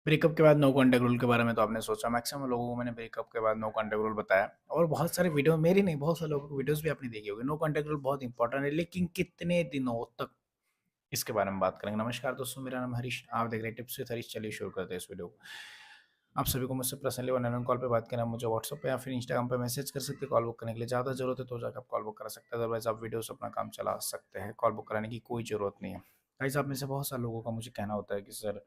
Breakup के बाद no contact rule के बारे में तो आपने सोचा। मैक्सिमम लोगों को मैंने ब्रेकअप के बाद नो कॉन्टैक्ट रूल बताया और बहुत सारे वीडियो, मेरी नहीं बहुत सारे लोगों की वीडियोस भी आपने देखी होगी। नो कॉन्टैक्ट रूल बहुत इंपॉर्टेंट है, लेकिन कितने दिनों तक, इसके बारे में बात करेंगे। नमस्कार दोस्तों, मेरा नाम हरीश, आप देख रहे हैं टिप्स विद हरीश। चलिए शुरू करते हैं इस वीडियो को। आप सभी को मुझसे पर्सनली वन ऑन कॉल पे बात करना है, मुझे व्हाट्सएप पे या फिर इंस्टाग्राम पे मैसेज कर सकते हैं। कॉल बुक करने के लिए ज़्यादा जरूरत है तो जाकर आप कॉल बुक करा सकते हैं, अदरवाइज आप वीडियो से अपना काम चला सकते हैं। कॉल बुक कराने की कोई ज़रूरत नहीं है। गाइस, आप में से बहुत सारे लोगों का मुझे कहना होता है कि sir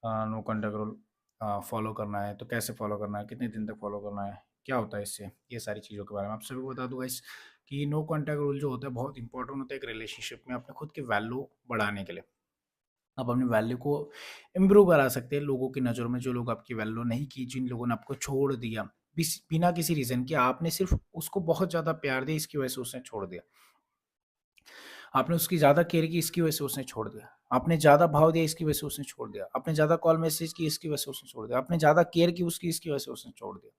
no contact rule follow करना है तो कैसे फॉलो करना है, कितने दिन तक फॉलो करना है, क्या होता है इससे, ये सारी चीज़ों के बारे में आप सभी को बता दूंगा इस कि नो कॉन्टैक्ट रूल जो होता है बहुत इंपॉर्टेंट होता है एक रिलेशनशिप में अपने खुद की वैल्यू बढ़ाने के लिए। आप अपनी वैल्यू को इम्प्रूव करा सकते हैं लोगों की नज़रों में, जो लोग आपकी वैल्यू नहीं की, जिन लोगों ने आपको छोड़ दिया बिना किसी रीज़न के, आपने सिर्फ उसको बहुत ज़्यादा प्यार दिया इसकी वजह से उसने छोड़ दिया, आपने उसकी ज़्यादा केयर की इसकी वजह से उसने छोड़ दिया, आपने ज़्यादा भाव दिया इसकी वजह से उसने छोड़ दिया, आपने ज़्यादा कॉल मैसेज की इसकी वजह से उसने छोड़ दिया, आपने ज़्यादा केयर की उसकी इसकी वजह से उसने छोड़ दिया।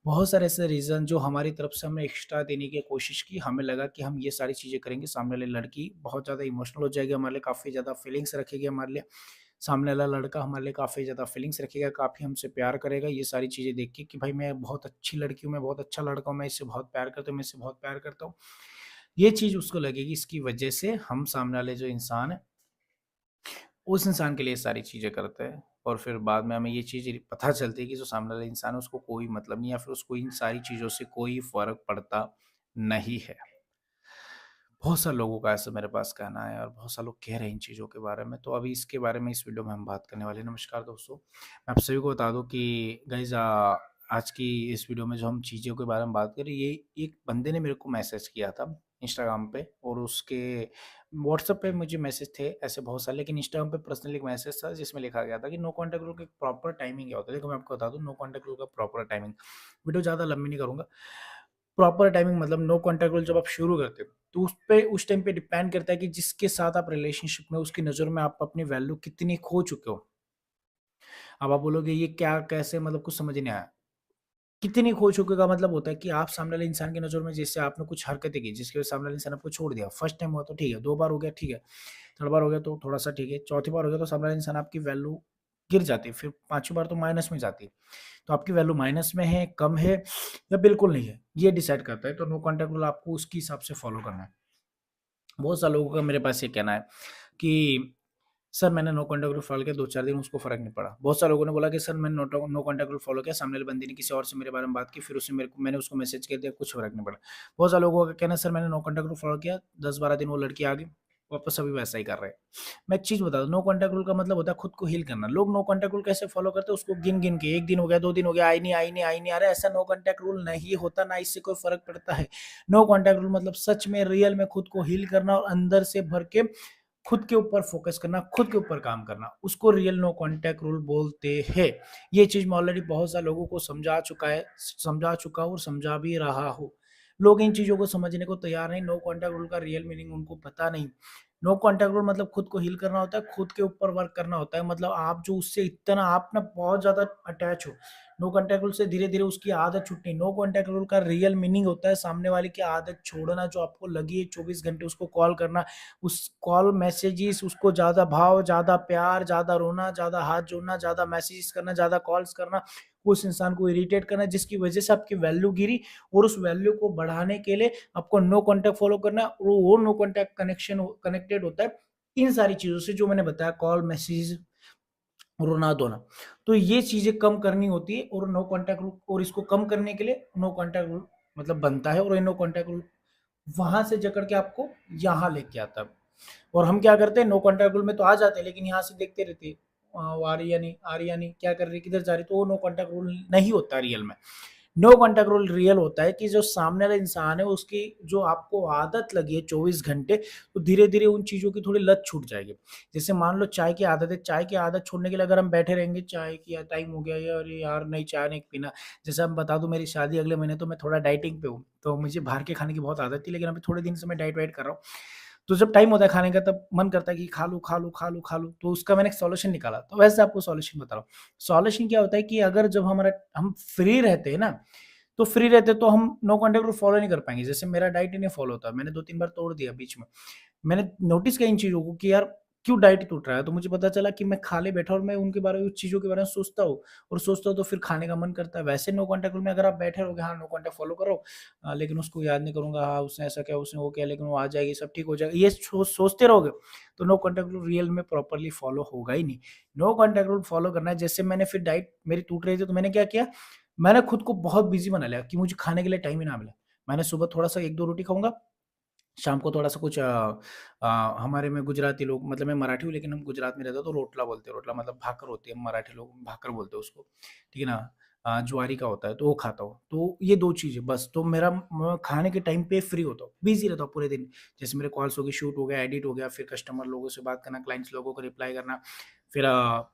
बहुत सारे ऐसे रीज़न जो हमारी तरफ से हमने एक्स्ट्रा देने की कोशिश की, हमें लगा कि हम ये सारी चीज़ें करेंगे, सामने वाली लड़की बहुत ज़्यादा इमोशनल हो जाएगी हमारे लिए, काफ़ी ज़्यादा फीलिंग्स रखेगी हमारे लिए, सामने वाला लड़का हमारे लिए काफ़ी ज़्यादा फीलिंग्स रखेगा, काफ़ी हमसे प्यार करेगा। ये सारी चीज़ें देख के कि भाई मैं बहुत अच्छी लड़की हूँ, मैं बहुत अच्छा लड़का हूँ, मैं इससे बहुत प्यार करता हूँ, मैं इससे बहुत प्यार करता हूँ। ये चीज़ उसको लगेगी, इसकी वजह से हम सामने वाले जो इंसान है, उस इंसान के लिए सारी चीज़ें करते हैं और फिर बाद में हमें ये चीज़ पता चलती है कि जो सामने वाला इंसान है उसको कोई मतलब नहीं, या फिर उसको इन सारी चीज़ों से कोई फ़र्क पड़ता नहीं है। बहुत सारे लोगों का ऐसा मेरे पास कहना है और बहुत सारे लोग कह रहे हैं इन चीज़ों के बारे में, तो अभी इसके बारे में इस वीडियो में हम बात करने वाले हैं। नमस्कार दोस्तों, मैं आप सभी को बता दूं कि गाइज़ आज की इस वीडियो में जो हम चीज़ों के बारे में बात करें, ये एक बंदे ने मेरे को मैसेज किया था इंस्टाग्राम पे, और उसके व्हाट्सएप पे मुझे मैसेज थे ऐसे बहुत सारे, लेकिन इंस्टाग्राम पे पर्सनली एक मैसेज था जिसमें लिखा गया था कि नो कॉन्टैक्ट रूल का प्रॉपर टाइमिंग क्या होता है। देखो मैं आपको बता दूं नो कॉन्टैक्ट रूल का प्रॉपर टाइमिंग, वीडियो ज़्यादा लंबी नहीं करूँगा। प्रॉपर टाइमिंग मतलब नो कॉन्टैक्ट रूल जब आप शुरू करते हो तो उस टाइम पे डिपेंड करता है कि जिसके साथ आप रिलेशनशिप में, उसकी नज़र में आप अपनी वैल्यू कितनी खो चुके हो। अब आप बोलोगे ये क्या, कैसे, मतलब कुछ समझ नहीं आया। कितनी खो चुके का मतलब होता है कि आप सामने वाले इंसान की नज़र में जैसे आपने कुछ हरकतें की जिसकी वजह से सामने वाले इंसान आपको छोड़ दिया। फर्स्ट टाइम हुआ तो ठीक है, 2 बार हो गया ठीक है, थर्ड बार हो गया तो थोड़ा-सा ठीक है, चौथी बार हो गया तो सामने वाला इंसान आपकी वैल्यू गिर जाती है, फिर 5वीं बार तो माइनस में जाती है। तो आपकी वैल्यू माइनस में है, कम है या बिल्कुल नहीं है, ये डिसाइड करता है। तो नो कॉन्टैक्ट रूल आपको उसके हिसाब से फॉलो करना है। बहुत सारे लोगों का मेरे पास ये कहना है कि सर मैंने नो कॉन्टैक्ट रूल फॉलो किया, 2-4 दिन उसको फ़र्क नहीं पड़ा। बहुत सारे लोगों ने बोला कि सर मैंने नो कॉन्टैक्ट रूल फॉलो किया, सामने वाले बंदे ने किसी और से मेरे बारे में बात की, फिर उसने मैंने उसको मैसेज कर दिया, कुछ फ़र्क नहीं पड़ा। बहुत सारे लोगों का कहना है सर मैंने नो कॉन्टैक्ट रूल फॉलो किया, 10-12 दिन वो लड़की आ गई, वापस अभी वैसा ही कर रहे हैं। मैं एक चीज़ बता दूँ, नो कॉन्टैक्ट रूल का मतलब होता है खुद को हील करना। लोग नो कॉन्टैक्ट रूल कैसे फॉलो करते हैं, उसको गिन-गिन के 1 दिन हो गया, 2 दिन हो गया, आई नहीं, आई नहीं, आई नहीं, अरे ऐसा नो कॉन्टैक्ट रूल नहीं होता, ना इससे कोई फ़र्क पड़ता है। नो कॉन्टैक्ट रूल मतलब सच में, रियल में खुद को हील करना और अंदर से भर के खुद के ऊपर फोकस करना, खुद के ऊपर काम करना, उसको रियल नो कॉन्टैक्ट रूल बोलते हैं। ये चीज़ मैं ऑलरेडी बहुत सारे लोगों को समझा चुका हूँ और समझा भी रहा हूँ। लोग इन चीज़ों को समझने को तैयार नहीं, नो कॉन्टैक्ट रूल का रियल मीनिंग उनको पता नहीं। नो कॉन्टैक्ट रूल मतलब खुद को हील करना होता है, खुद के ऊपर वर्क करना होता है, मतलब आप जो उससे इतना आप ना बहुत ज़्यादा अटैच हो, नो कॉन्टैक्ट रूल से धीरे-धीरे उसकी आदत छूटनी। नो कॉन्टैक्ट रूल का रियल मीनिंग होता है सामने वाले की आदत छोड़ना, जो आपको लगी है 24 घंटे उसको कॉल करना, उस कॉल मैसेजेस उसको ज़्यादा भाव, ज़्यादा प्यार, ज़्यादा रोना, ज़्यादा हाथ जोड़ना, ज़्यादा मैसेजेस करना, ज़्यादा कॉल्स करना, उस इंसान को इरिटेट करना जिसकी वजह से आपकी वैल्यू गिरी, और उस वैल्यू को बढ़ाने के लिए आपको नो कॉन्टैक्ट फॉलो करना है, और वो नो कॉन्टैक्ट कनेक्टेड होता है इन सारी चीज़ों से जो मैंने बताया, कॉल, मैसेज, रोना धोना। तो ये चीज़ें कम करनी होती है और नो कॉन्टैक्ट रूल, और इसको कम करने के लिए नो कॉन्टैक्ट रूल मतलब बनता है, और ये नो कॉन्टैक्ट रूल वहाँ से जकड़ के आपको यहाँ लेके आता है। और हम क्या करते हैं, नो कॉन्टैक्ट रूल में तो आ जाते हैं लेकिन यहाँ से देखते रहते हैं, वो आ रही है नहीं, आ रही है नहीं, क्या कर रही है, किधर जा रही है, तो वो नो कॉन्टैक्ट रूल नहीं होता रियल में। नो कॉन्टैक्ट रूल रियल होता है कि जो सामने वाला इंसान है उसकी जो आपको आदत लगी है 24 घंटे, तो धीरे धीरे उन चीज़ों की थोड़ी लत छूट जाएगी। जैसे मान लो चाय की आदत है, चाय की आदत छोड़ने के लिए अगर हम बैठे रहेंगे, चाय की यार टाइम हो गया है, अरे यार नहीं चाय नहीं पीना। जैसे हम बता दूं मेरी शादी अगले महीने, तो मैं थोड़ा डाइटिंग पे हूँ, तो मुझे बाहर के खाने की बहुत आदत थी, लेकिन अभी थोड़े दिन से मैं डाइट वाइट कर रहा हूँ। तो जब टाइम होता है खाने का तब मन करता है कि खा लूँ, खा लूँ, खा लूँ, खा लूँ, तो उसका मैंने एक सॉल्यूशन निकाला। तो वैसे आपको सॉल्यूशन बता रहा हूँ। सॉल्यूशन क्या होता है कि अगर जब हम फ्री रहते हैं ना, तो फ्री रहते तो हम नो कॉन्टैक्ट रूल फॉलो नहीं कर पाएँगे। जैसे मेरा डाइट ही नहीं फॉलो होता, मैंने 2-3 बार तोड़ दिया बीच में। मैंने नोटिस किया इन चीज़ों को कि यार क्यों डाइट टूट रहा है? तो मुझे पता चला कि मैं खा ले बैठा और मैं उनके बारे में, उस चीज़ों के बारे में सोचता हूँ और सोचता हूँ तो फिर खाने का मन करता है। वैसे नो कॉन्टैक्ट रूल में अगर आप बैठे रहोगे, हाँ, नो कॉन्टैक्ट फ़ॉलो करो, लेकिन उसको याद नहीं करूँगा, हाँ, उसने ऐसा किया, उसने वो किया, लेकिन वो आ जाएगी, सब ठीक हो जाएगा, ये सोचते रहोगे, तो नो कॉन्टैक्ट रूल रियल में प्रॉपर्ली फ़ॉलो होगा ही नहीं। नो कॉन्टैक्ट रूल फ़ॉलो करना है। जैसे मैंने फिर डाइट मेरी टूट रही थी, तो मैंने क्या किया, मैंने खुद को बहुत बिज़ी बना लिया कि मुझे खाने के लिए टाइम ही ना मिले। मैंने सुबह थोड़ा-सा 1-2 रोटी खाऊँगा, शाम को थोड़ा-सा कुछ हमारे में गुजराती लोग, मतलब मैं मराठी हूँ लेकिन हम गुजरात में रहते हैं तो रोटला बोलते हैं, रोटला मतलब भाकर होती है, मराठी लोग भाकर बोलते हैं उसको, ठीक है ना? ज्वारी का होता है तो वो खाता हूँ। तो ये 2 चीज़ें बस, तो मेरा म खाने के टाइम पे फ्री होता हूँ, बिज़ी रहता हूँ पूरे दिन। जैसे मेरे कॉल्स हो गए, शूट हो गया, एडिट हो गया, फिर कस्टमर लोगों से बात करना, क्लाइंट्स लोगों को रिप्लाई करना, फिर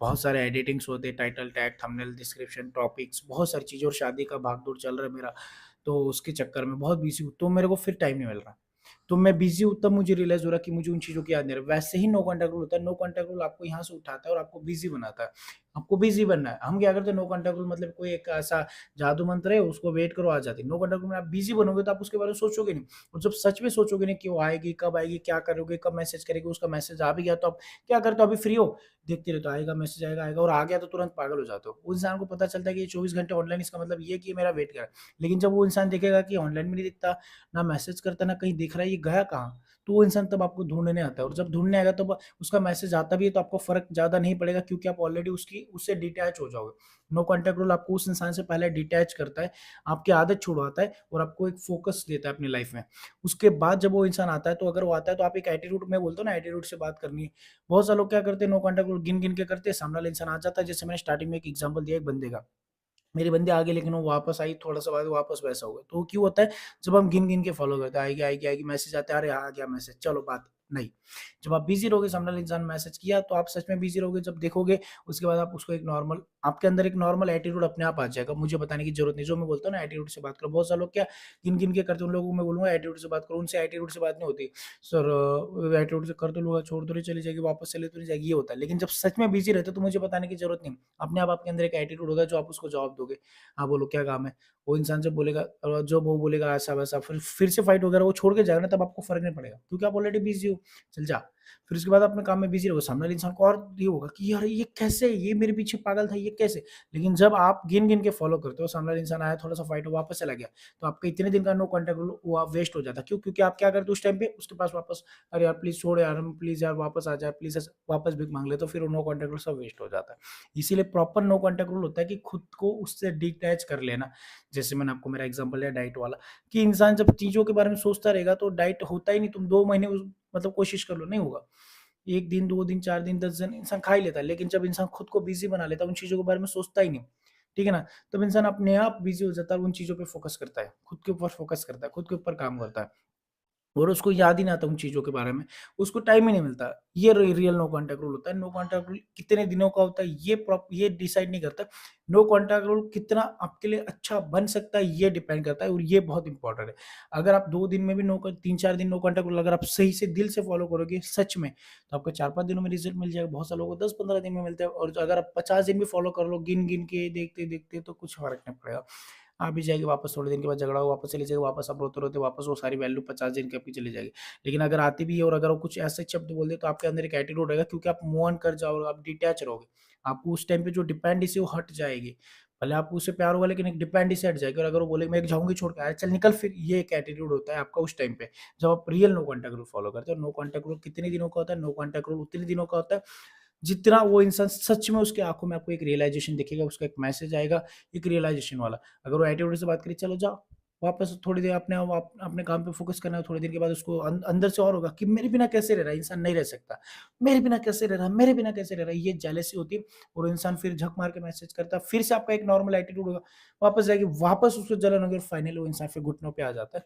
बहुत सारे एडिटिंग्स होते हैं, title tag, thumbnail, description, topics, बहुत सारी चीज़ें, और शादी का भाग-दौड़ चल रहा है मेरा, तो उसके चक्कर में बहुत बिज़ी हूँ, तो मेरे को फिर टाइम नहीं मिल रहा। तो मैं बिज़ी हूँ, तब मुझे रियलाइज़ हो रहा है कि मुझे उन चीज़ों की याद नहीं रहा। वैसे ही नो कॉन्टैक्ट रूल होता है, नो कॉन्टैक्ट रूल आपको यहाँ से उठाता है और आपको बिज़ी बनाता है। आपको बिज़ी बनना है। हम क्या करते हैं, नो कॉन्टैक्ट रूल मतलब कोई एक ऐसा जादू मंत्र है, उसको वेट करो आ जाती है। नो कॉन्टैक्ट रूल में आप बिज़ी बनोगे तो आप उसके बारे में सोचोगे नहीं, और जब सच में सोचोगे नहीं कि वो आएगी, क्या करोगे, कब मैसेज करेगी, उसका मैसेज आ भी गया तो आप क्या करते हो, अभी फ्री हो, देखते रहते हो, आएगा मैसेज, आएगा, और आ गया तो तुरंत पागल हो जाते हो। उस इंसान को पता चलता है कि ये 24 घंटे ऑनलाइन, इसका मतलब ये है कि ये मेरा वेट कर रहा है। लेकिन जब वो इंसान देखेगा कि ऑनलाइन भी नहीं दिखता, ना मैसेज करता, ना कहीं दिख रहा है, ये गया कहाँ? तो वो इंसान तब आपको ढूँढने आता है, और जब ढूँढने आएगा तब उसका मैसेज आता भी है तो आपको फ़र्क ज़्यादा नहीं पड़ेगा, क्योंकि आप ऑलरेडी उसकी उससे डिटैच हो जाओगे। नो कॉन्टैक्ट रूल आपको उस इंसान से पहले डिटैच करता है, आपकी आदत छुड़वाता है और आपको एक फ़ोकस देता है अपनी लाइफ़ में। उसके बाद जब वो इंसान आता है, तो अगर वो आता है तो आप एक एटीट्यूड, मैं बोलता हूँ ना, एटीट्यूड से बात करनी है। बहुत सारे लोग क्या करते हैं, नो कॉन्टैक्ट रूल गिन-गिन के करते हैं, सामने वाला इंसान आ जाता है, जैसे मैंने स्टार्टिंग में एक एग्ज़ाम्पल दिया एक बंदे का। मेरी बंदी आ गई लेकिन वो वापस आई, थोड़ा-सा बाद वापस वैसा हो गया। तो वो क्यों होता है? जब हम गिन-गिन के फ़ॉलो करते हैं, आएगी, आएगी, आएगी, मैसेज आता है, अरे आ गया मैसेज, चलो बात नहीं। जब आप बिज़ी रहोगे, सामने वाला इंसान मैसेज किया तो आप सच में बिज़ी रहोगे, जब देखोगे उसके बाद आप उसको एक नॉर्मल, आपके अंदर एक नॉर्मल एटीट्यूड अपने आप आ जाएगा, मुझे बताने की ज़रूरत नहीं। जो मैं बोलता हूँ ना, एटीट्यूड से बात करो, बहुत सारे लोग क्या गिन-गिन के करते हैं, उन लोगों को मैं बोलूँगा एटीट्यूड से बात करो, उनसे एटीट्यूड से बात नहीं होती। सर एटीट्यूड से कर तो लूँगा, छोड़ तो नहीं चली जाएगी, वापस चले तो नहीं जाएगी, ये होता है। लेकिन जब सच में बिज़ी रहते हो तो मुझे बताने की ज़रूरत नहीं। अपने आप आपके अंदर एक एटीट्यूड होगा जो आप उसको जवाब दोगे। हाँ, बोलो क्या काम है? वो इंसान जब बोलेगा, जब वो बोलेगा ऐसा-वैसा, फिर से फाइट वगैरह वो छोड़ के जाएगा ना, तब आपको फ़र्क नहीं पड़ेगा, क्योंकि आप ऑलरेडी बिज़ी हो, चल जा। फिर उसके बाद अपने काम में बिज़ी रहोगे, सामने वाले इंसान को और ये होगा कि यार ये कैसे? ये मेरे पीछे पागल था, ये कैसे? लेकिन जब आप गिन-गिन के फ़ॉलो करते हो, सामने वाला इंसान आया, थोड़ा-सा फाइट हुआ, वापस चला गया, तो आपका इतने दिन का नो कॉन्टैक्ट रूल वो आप वेस्ट हो जाता है। क्यों? क्योंकि आप क्या करते हो उस टाइम पे, उसके पास वापस, "अरे यार प्लीज़ छोड़ यार, हम प्लीज़ यार वापस आ जा, प्लीज़ ऐसा", वापस भीख माँग लेते हो, फिर वो नो कॉन्टैक्ट रूल सब वेस्ट हो जाता है। इसीलिए प्रॉपर नो कॉन्टैक्ट रूल होता है कि खुद को उससे डिटैच कर लेना। जैसे मैंने आपको मेरा एग्ज़ाम्पल दिया डाइट वाला, कि इंसान जब चीज़ों के बारे में सोचता रहेगा तो डाइट होता ही नहीं, तुम 2 महीने उस मतलब कोशिश कर लो, नहीं होगा। 1 दिन, 2 दिन, 4 दिन, 10 दिन इंसान खा ही लेता है, लेकिन जब इंसान खुद को बिज़ी बना लेता है, उन चीज़ों के बारे में सोचता ही नहीं, ठीक है ना? तब इंसान अपने आप बिज़ी हो जाता है और उन चीज़ों पे फ़ोकस करता है, खुद के ऊपर फ़ोकस करता है, खुद के ऊपर काम करता है। और उसको याद ही नहीं आता उन चीज़ों के बारे में, उसको टाइम ही नहीं मिलता। ये रियल नो कॉन्टैक्ट रूल होता है। नो कॉन्टैक्ट रूल कितने दिनों का होता है, ये डिसाइड नहीं करता। नो कॉन्टैक्ट रूल कितना आपके लिए अच्छा बन सकता है, ये डिपेंड करता है, और ये बहुत इंपॉर्टेंट है। अगर आप 2 दिन में भी 3-4 दिन नो कॉन्टैक्ट रूल अगर आप सही से दिल से फॉलो करोगे सच में, तो आपको 4-5 दिनों में रिज़ल्ट मिल जाएगा। बहुत सारे लोगों को 10-15 दिन में मिलता है, और अगर आप 50 दिन भी फॉलो कर लो गिन-गिन के, देखते-देखते, तो कुछ फ़र्क नहीं पड़ेगा। आ भी जाएगी वापस, थोड़े दिन के बाद झगड़ा हो, वापस चली जाएगी, वापस आप रोते-रोते वापस वो सारी वैल्यू 50 दिन की आपकी चली जाएगी। लेकिन अगर आती भी है और अगर वो कुछ ऐसे शब्द बोल दे तो आपके अंदर एक एटीट्यूड रहेगा, क्योंकि आप मूव ऑन कर जाओगे, आप डिटैच रहोगे। आपको उस टाइम पे जो डिपेंडेंसी वो हट जाएगी। भले आपको उससे प्यार होगा लेकिन एक डिपेंडेंसी हट जाएगी, और अगर वो बोलेगी मैं जाऊँगी छोड़ के, अरे चल निकल फिर, ये एक एटीट्यूड होता है आपका उस टाइम पे। जब आप real no contact rule follow करते हो। नो कॉन्टैक्ट रूल कितने दिनों का होता है? नो कॉन्टैक्ट रूल उतने दिनों का होता है जितना वो इंसान सच में, उसकी आँखों में आपको एक रियलाइज़ेशन दिखेगा, उसका एक मैसेज आएगा, एक रियलाइज़ेशन वाला। अगर वो एटीट्यूड से बात करे, चलो जाओ, वापस थोड़ी देर अपने काम पे फ़ोकस करना है, थोड़ी देर के बाद उसको अंदर से और होगा कि मेरे बिना कैसे रह रहा है, इंसान नहीं रह सकता। मेरे बिना कैसे रह रहा है, मेरे बिना कैसे रह रहा है, ये जेलसी होती है, और इंसान फिर झक मार के मैसेज करता है, फिर से आपका एक नॉर्मल एटीट्यूड होगा, वापस जाएगी, वापस उसको जलन होगी, और फाइनली वो इंसान फिर घुटनों पे आ जाता है।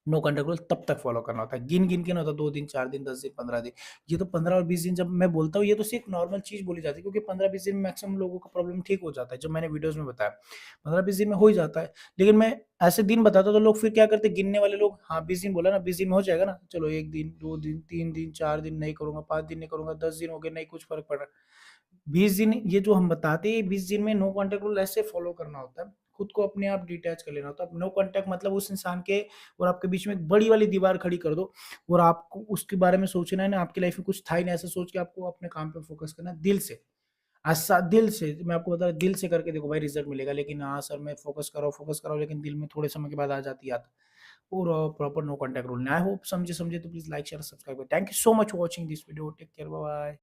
नो कॉन्टैक्ट रूल तब तक फॉलो करना होता है। गिन-गिन के नहीं होता, 2 दिन, 4 दिन, 10 दिन, 15 दिन। ये तो 15 और 20 दिन जब मैं बोलता हूँ, ये तो सिर्फ़ नॉर्मल चीज़ बोली जाती है, क्योंकि 15-20 दिन में मैक्सिमम लोगों का प्रॉब्लम ठीक हो जाता है, जो मैंने वीडियोज़ में बताया। 15-20 दिन में हो ही जाता है। लेकिन मैं ऐसे दिन बताता हूँ तो लोग फिर क्या करते हैं, गिनने वाले लोग, हाँ 20 दिन बोला ना, 20 दिन में हो जाएगा ना, चलो 1 दिन, 2 दिन, 3 दिन, 4 दिन नहीं करूँगा, 5 दिन नहीं करूँगा, 10 दिन हो गए, नहीं कुछ फ़र्क पड़ रहा। 20 दिन ये जो हम बताते हैं, 20 दिन में नो कॉन्टैक्ट रूल ऐसे फॉलो करना होता है। खुद को अपने आप डिटैच कर लेना होता है। नो कॉन्टैक्ट मतलब उस इंसान के और आपके बीच में एक बड़ी वाली दीवार खड़ी कर दो और आपको उसके बारे में सोचना है ना, आपकी लाइफ में कुछ था ही नहीं, ऐसा सोच के आपको अपने काम पे फोकस करना है दिल से। ऐसा दिल से, मैं आपको बता रहा दिल से करके देखो भाई रिज़ल्ट मिलेगा। लेकिन हाँ सर मैं फ़ोकस कर रहा हूँ लेकिन दिल में थोड़े समय के बाद आ जाती है आदत। और proper no contact rule. I hope समझे तो प्लीज़ लाइक, शेयर, सब्सक्राइब करें। Thank you so much for watching this video. Take care, bye bye.